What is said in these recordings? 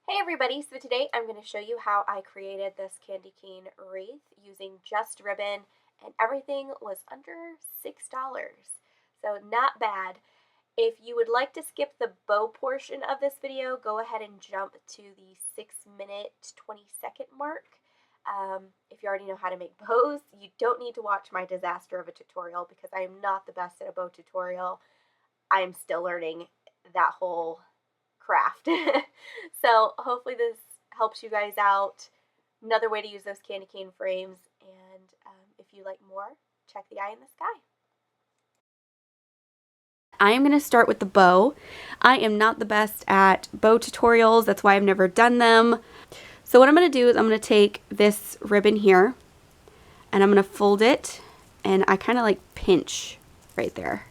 Hey everybody, so today I'm going to show you how I created this candy cane wreath using just ribbon, and everything was under $6. So not bad. If you would like to skip the bow portion of this video, go ahead and jump to the 6-minute 20-second mark. If you already know how to make bows, you don't need to watch my disaster of a tutorial because I am not the best at a bow tutorial. I am still learning that whole craft. So hopefully this helps you guys out. Another way to use those candy cane frames, and if you like more, check the eye in the sky. I am going to start with the bow. I am not the best at bow tutorials, that's why I've never done them. So what I'm going to do is I'm going to take this ribbon here and I'm going to fold it, and I kind of like pinch right there.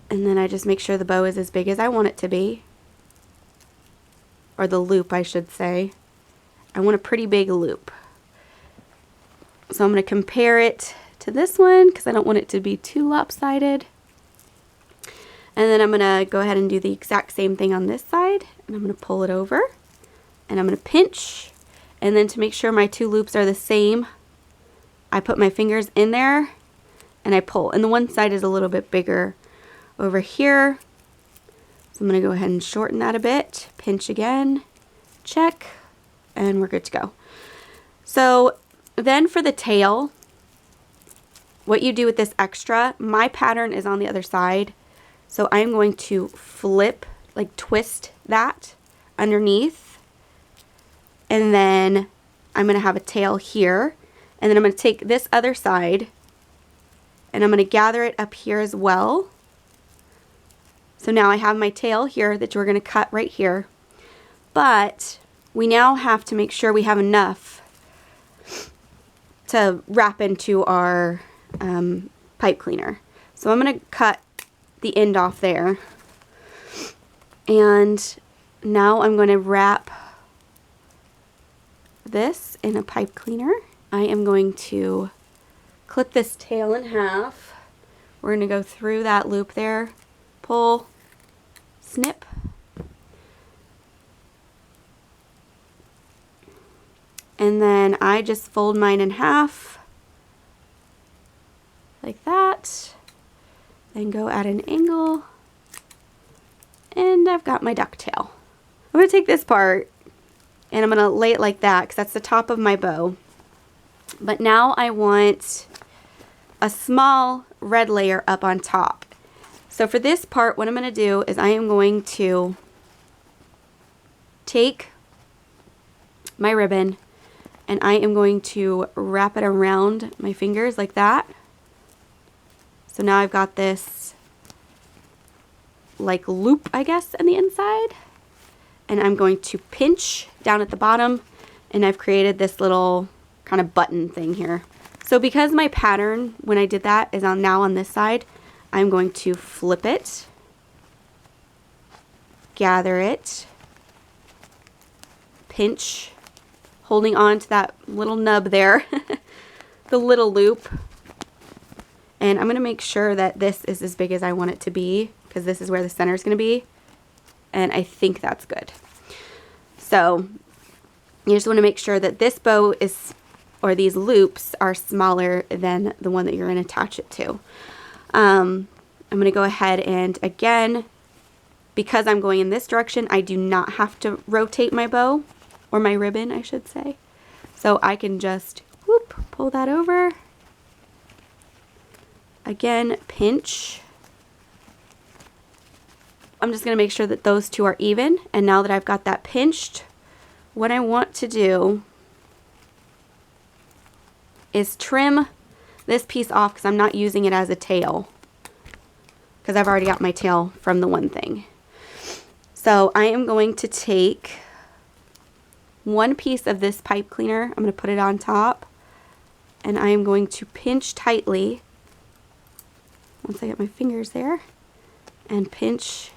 And then I just make sure the bow is as big as I want it to be. Or the loop, I should say. I want a pretty big loop. So I'm going to compare it to this one because I don't want it to be too lopsided. And then I'm going to go ahead and do the exact same thing on this side. And I'm going to pull it over. And I'm going to pinch. And then to make sure my two loops are the same, I put my fingers in there and I pull. And the one side is a little bit bigger over here. So I'm going to go ahead and shorten that a bit, pinch again, check, and we're good to go. So then for the tail, what you do with this extra, my pattern is on the other side, so I'm going to flip, like twist that underneath, and then I'm going to have a tail here, and then I'm going to take this other side and I'm going to gather it up here as well. So now I have my tail here that we're going to cut right here, but we now have to make sure we have enough to wrap into our pipe cleaner. So I'm going to cut the end off there, and now I'm going to wrap this in a pipe cleaner. I am going to clip this tail in half. We're going to go through that loop there, pull, snip, and then I just fold mine in half like that, then go at an angle, and I've got my ducktail. I'm going to take this part and I'm going to lay it like that because that's the top of my bow. But now I want a small red layer up on top. So for this part, what I'm going to do is I am going to take my ribbon and I am going to wrap it around my fingers like that. So now I've got this like loop, I guess, on the inside. And I'm going to pinch down at the bottom, and I've created this little kind of button thing here. So because my pattern, when I did that, is now on this side, I'm going to flip it, gather it, pinch, holding on to that little nub there, the little loop. And I'm going to make sure that this is as big as I want it to be because this is where the center is going to be. And I think that's good. So you just want to make sure that this bow is, or these loops are smaller than the one that you're going to attach it to. I'm going to go ahead and again, because I'm going in this direction, I do not have to rotate my bow, or my ribbon, I should say. So I can just whoop, pull that over. Again, pinch. I'm just going to make sure that those two are even. And now that I've got that pinched, what I want to do is trim this piece off because I'm not using it as a tail, because I've already got my tail from the one thing. So I am going to take one piece of this pipe cleaner, I'm going to put it on top, and I am going to pinch tightly once I get my fingers there, and pinch,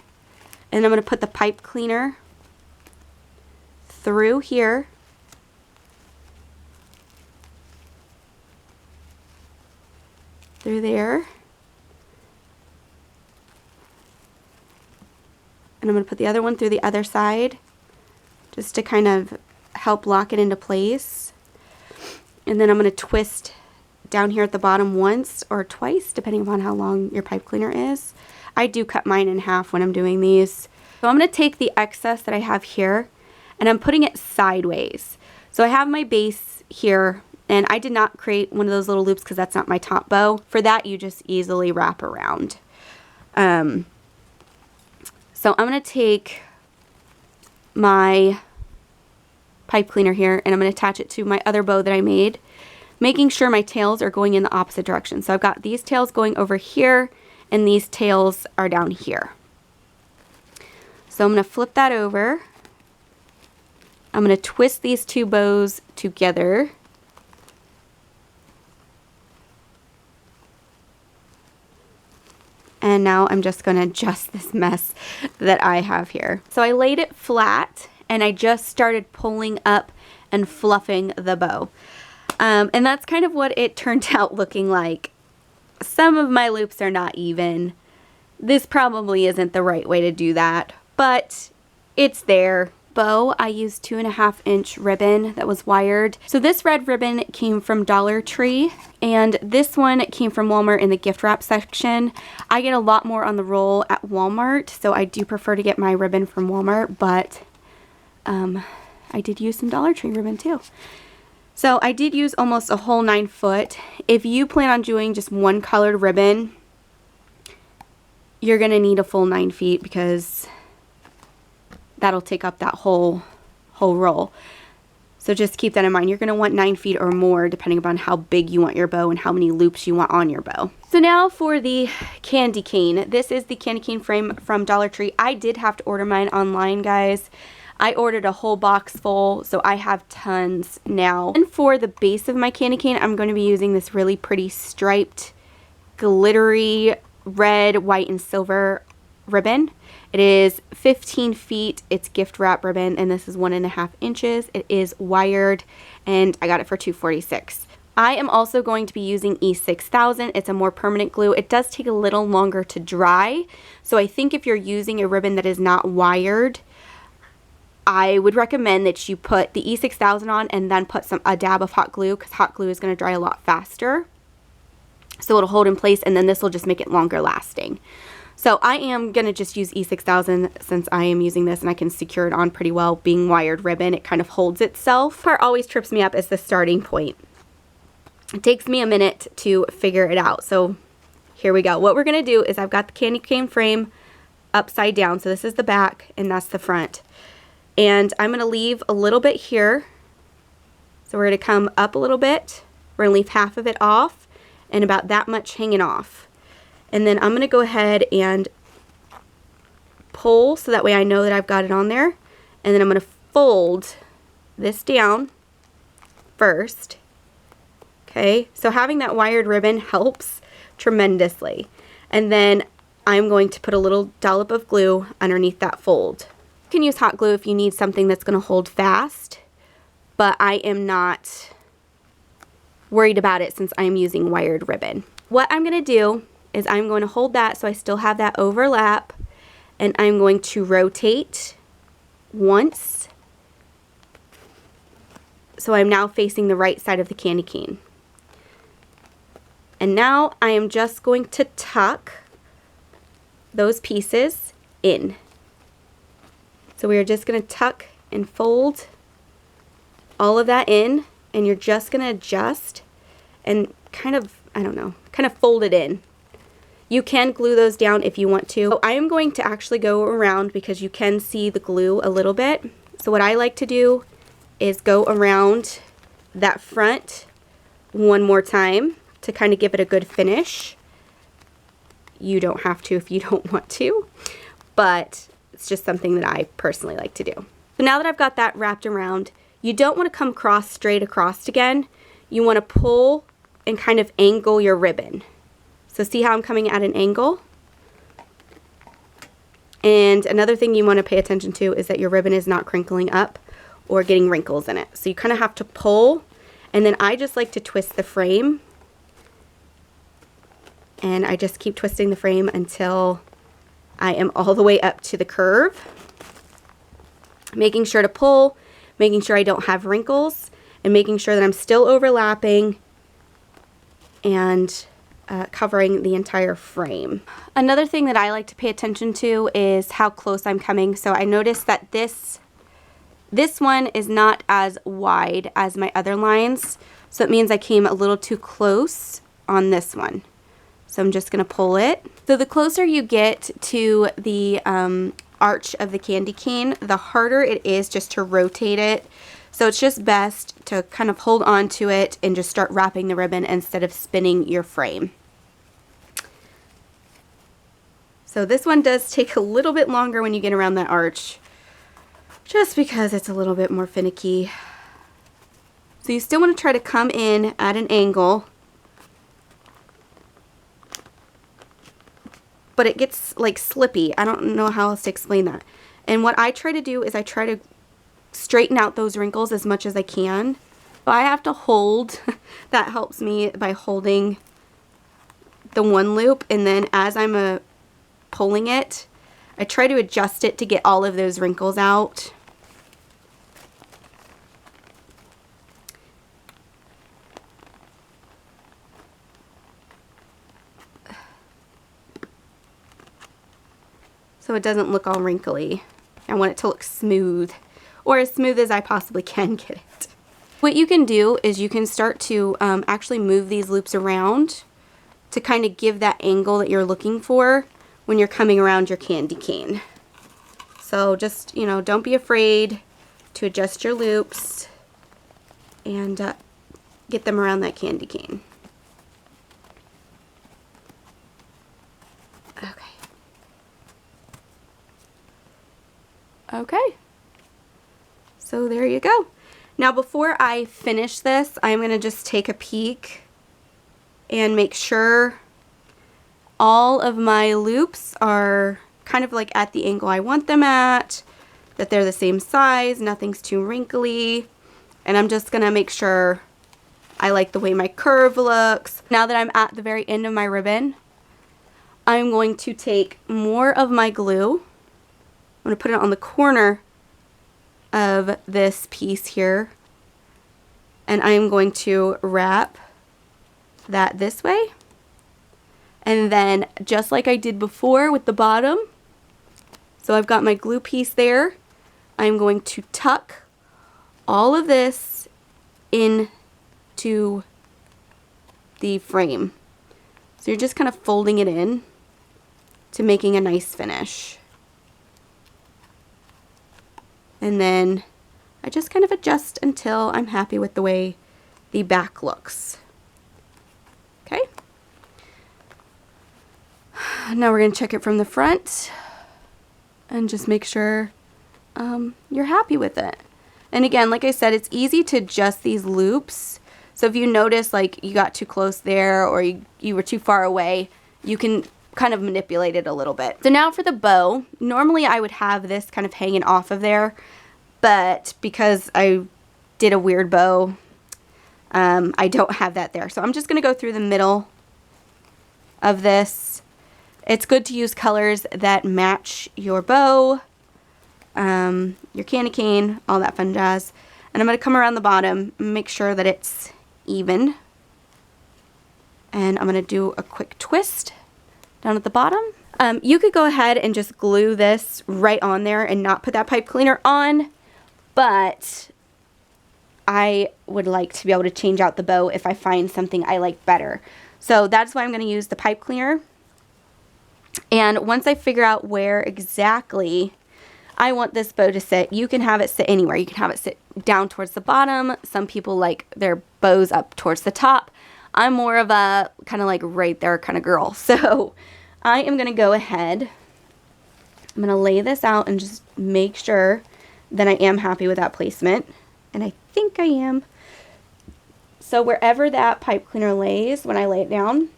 and I'm going to put the pipe cleaner through here, through there, And I'm going to put the other one through the other side just to kind of help lock it into place. And then I'm going to twist down here at the bottom once or twice, depending upon how long your pipe cleaner is. I do cut mine in half when I'm doing these. So I'm going to take the excess that I have here and I'm putting it sideways. So I have my base here, and I did not create one of those little loops because that's not my top bow. For that, you just easily wrap around. So I'm going to take my pipe cleaner here and I'm going to attach it to my other bow that I made, making sure my tails are going in the opposite direction. So I've got these tails going over here and these tails are down here. So I'm going to flip that over. I'm going to twist these two bows together. And now I'm just going to adjust this mess that I have here. So I laid it flat and I just started pulling up and fluffing the bow. And that's kind of what it turned out looking like. Some of my loops are not even. This probably isn't the right way to do that, but it's there. Bow, I used 2.5-inch ribbon that was wired. So this red ribbon came from Dollar Tree, and this one came from Walmart in the gift wrap section. I get a lot more on the roll at Walmart, so I do prefer to get my ribbon from Walmart, but I did use some Dollar Tree ribbon too. So I did use almost a whole 9 foot. If you plan on doing just one colored ribbon, you're gonna need a full 9 feet because that'll take up that whole roll. So just keep that in mind. You're going to want 9 feet or more depending upon how big you want your bow and how many loops you want on your bow. So now for the candy cane. This is the candy cane frame from Dollar Tree. I did have to order mine online, guys. I ordered a whole box full, so I have tons now. And for the base of my candy cane, I'm going to be using this really pretty striped, glittery red, white, and silver ribbon. It is 15 feet. It's gift wrap ribbon, and this is 1.5 inches. It is wired, and I got it for $2.46. I am also going to be using E6000. It's a more permanent glue. It does take a little longer to dry, so I think if you're using a ribbon that is not wired, I would recommend that you put the E6000 on and then put a dab of hot glue, because hot glue is going to dry a lot faster. So it'll hold in place, and then this will just make it longer lasting. So I am going to just use E6000 since I am using this and I can secure it on pretty well. Being wired ribbon, it kind of holds itself. Part always trips me up is the starting point. It takes me a minute to figure it out. So here we go. What we're going to do is I've got the candy cane frame upside down. So this is the back and that's the front. And I'm going to leave a little bit here. So we're going to come up a little bit. We're going to leave half of it off and about that much hanging off. And then I'm going to go ahead and pull so that way I know that I've got it on there. And then I'm going to fold this down first. Okay, so having that wired ribbon helps tremendously. And then I'm going to put a little dollop of glue underneath that fold. You can use hot glue if you need something that's going to hold fast, but I am not worried about it since I'm using wired ribbon. What I'm going to do is I'm going to hold that so I still have that overlap, and I'm going to rotate once. So I'm now facing the right side of the candy cane. And now I am just going to tuck those pieces in. So we are just going to tuck and fold all of that in, and you're just going to adjust and kind of, I don't know, kind of fold it in. You can glue those down if you want to. So I am going to actually go around because you can see the glue a little bit. So what I like to do is go around that front one more time to kind of give it a good finish. You don't have to if you don't want to, but it's just something that I personally like to do. So now that I've got that wrapped around, you don't want to come straight across again. You want to pull and kind of angle your ribbon. So see how I'm coming at an angle? And another thing you want to pay attention to is that your ribbon is not crinkling up or getting wrinkles in it. So you kind of have to pull, and then I just like to twist the frame. And I just keep twisting the frame until I am all the way up to the curve, making sure to pull, making sure I don't have wrinkles, and making sure that I'm still overlapping and covering the entire frame. Another thing that I like to pay attention to is how close I'm coming. So I noticed that this one is not as wide as my other lines. So it means I came a little too close on this one. So I'm just gonna pull it. So the closer you get to the arch of the candy cane, the harder it is just to rotate it. So it's just best to kind of hold on to it and just start wrapping the ribbon instead of spinning your frame. So this one does take a little bit longer when you get around that arch, just because it's a little bit more finicky. So you still want to try to come in at an angle, but it gets like slippy. I don't know how else to explain that. And what I try to do is I try to straighten out those wrinkles as much as I can. So I have to hold, that helps me by holding the one loop, and then as I'm pulling it, I try to adjust it to get all of those wrinkles out. So it doesn't look all wrinkly. I want it to look smooth, or as smooth as I possibly can get it. What you can do is you can start to actually move these loops around to kind of give that angle that you're looking for when you're coming around your candy cane. So just, you know, don't be afraid to adjust your loops and get them around that candy cane. Okay. Okay. So there you go. Now before I finish this, I'm going to just take a peek and make sure all of my loops are kind of like at the angle I want them at, that they're the same size, nothing's too wrinkly, and I'm just going to make sure I like the way my curve looks. Now that I'm at the very end of my ribbon, I'm going to take more of my glue. I'm going to put it on the corner of this piece here, and I'm going to wrap that this way, and then just like I did before with the bottom, so I've got my glue piece there, I'm going to tuck all of this into the frame. So you're just kind of folding it in to making a nice finish. And then I just kind of adjust until I'm happy with the way the back looks. Okay. Now we're going to check it from the front and just make sure you're happy with it. And again, like I said, it's easy to adjust these loops. So if you notice like you got too close there, or you were too far away, you can kind of manipulate it a little bit. So now for the bow, normally I would have this kind of hanging off of there, but because I did a weird bow, I don't have that there. So I'm just going to go through the middle of this. It's good to use colors that match your bow, your candy cane, all that fun jazz. And I'm going to come around the bottom and make sure that it's even. And I'm going to do a quick twist down at the bottom. You could go ahead and just glue this right on there and not put that pipe cleaner on, but I would like to be able to change out the bow if I find something I like better. So that's why I'm going to use the pipe cleaner. And once I figure out where exactly I want this bow to sit, you can have it sit anywhere. You can have it sit down towards the bottom. Some people like their bows up towards the top. I'm more of a kind of like right there kind of girl. So I am going to go ahead. I'm going to lay this out and just make sure that I am happy with that placement. And I think I am. So wherever that pipe cleaner lays, when I lay it down,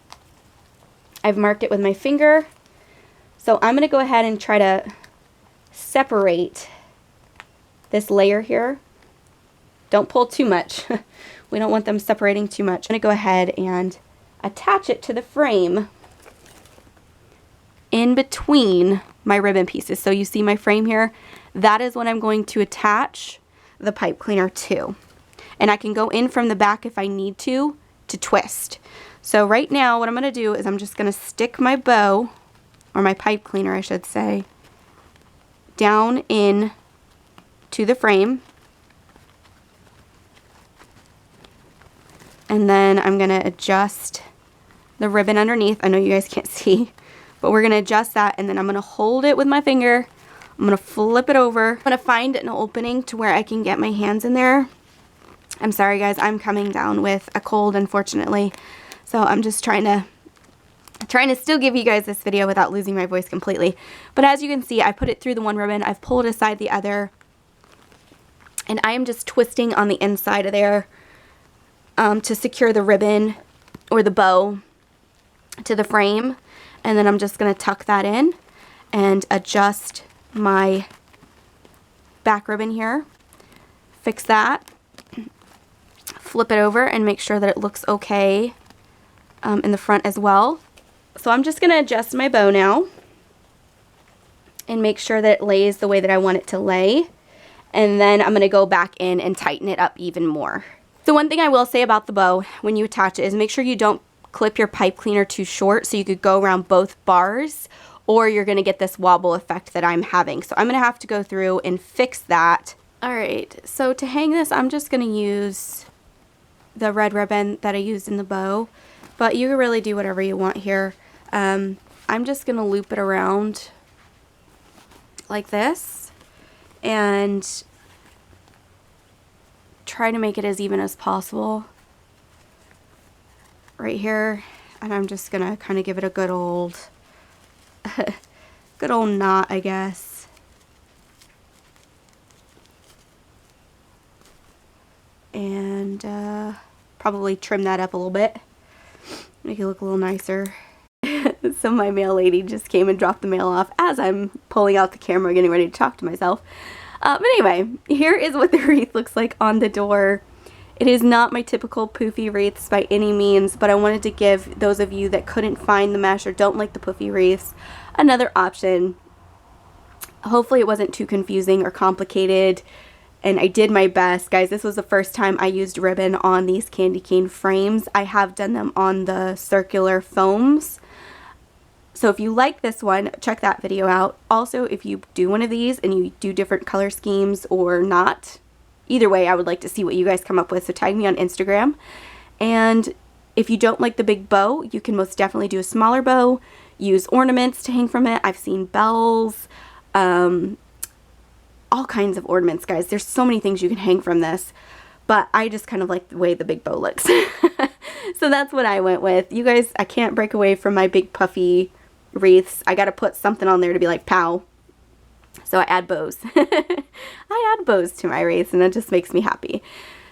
I've marked it with my finger. So I'm going to go ahead and try to separate this layer here. Don't pull too much. We don't want them separating too much. I'm going to go ahead and attach it to the frame in between my ribbon pieces. So you see my frame here? That is what I'm going to attach the pipe cleaner to. And I can go in from the back if I need to twist. So right now what I'm going to do is I'm just going to stick my bow, or my pipe cleaner I should say, down in to the frame. And then I'm going to adjust the ribbon underneath. I know you guys can't see, but we're going to adjust that, and then I'm going to hold it with my finger. I'm going to flip it over. I'm going to find an opening to where I can get my hands in there. I'm sorry guys, I'm coming down with a cold unfortunately. So I'm just trying to still give you guys this video without losing my voice completely. But as you can see, I put it through the one ribbon, I've pulled aside the other, and I am just twisting on the inside of there to secure the ribbon or the bow to the frame. And then I'm just going to tuck that in and adjust my back ribbon here. Fix that. Flip it over and make sure that it looks okay in the front as well. So I'm just going to adjust my bow now and make sure that it lays the way that I want it to lay. And then I'm going to go back in and tighten it up even more. The one thing I will say about the bow when you attach it is make sure you don't clip your pipe cleaner too short, so you could go around both bars, or you're going to get this wobble effect that I'm having. So I'm going to have to go through and fix that. Alright, so to hang this I'm just going to use the red ribbon that I used in the bow, but you can really do whatever you want here. I'm just going to loop it around like this and try to make it as even as possible right here, and I'm just gonna kind of give it a good old knot, I guess. And probably trim that up a little bit, make it look a little nicer. So my mail lady just came and dropped the mail off as I'm pulling out the camera getting ready to talk to myself. But anyway, here is what the wreath looks like on the door. It is not my typical poofy wreaths by any means, but I wanted to give those of you that couldn't find the mesh or don't like the poofy wreaths another option. Hopefully it wasn't too confusing or complicated, and I did my best. Guys, this was the first time I used ribbon on these candy cane frames. I have done them on the circular foams. So if you like this one, check that video out. Also, if you do one of these and you do different color schemes or not, either way, I would like to see what you guys come up with. So tag me on Instagram. And if you don't like the big bow, you can most definitely do a smaller bow. Use ornaments to hang from it. I've seen bells, all kinds of ornaments, guys. There's so many things you can hang from this. But I just kind of like the way the big bow looks. So that's what I went with. You guys, I can't break away from my big puffy wreaths. I got to put something on there to be like pow. So I add bows. I add bows to my wreaths, and that just makes me happy.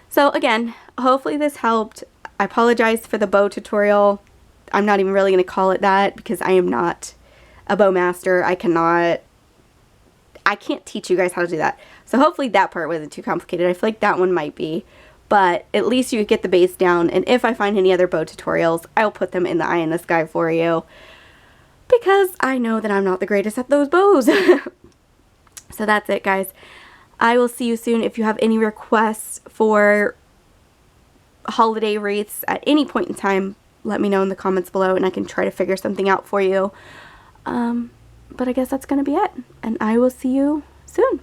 So again, hopefully this helped. I apologize for the bow tutorial. I'm not even really going to call it that because I am not a bow master. I can't teach you guys how to do that. So hopefully that part wasn't too complicated. I feel like that one might be. But at least you get the base down. And if I find any other bow tutorials, I'll put them in the eye in the sky for you. Because I know that I'm not the greatest at those bows. So that's it, guys. I will see you soon. If you have any requests for holiday wreaths at any point in time, let me know in the comments below and I can try to figure something out for you. But I guess that's going to be it. And I will see you soon.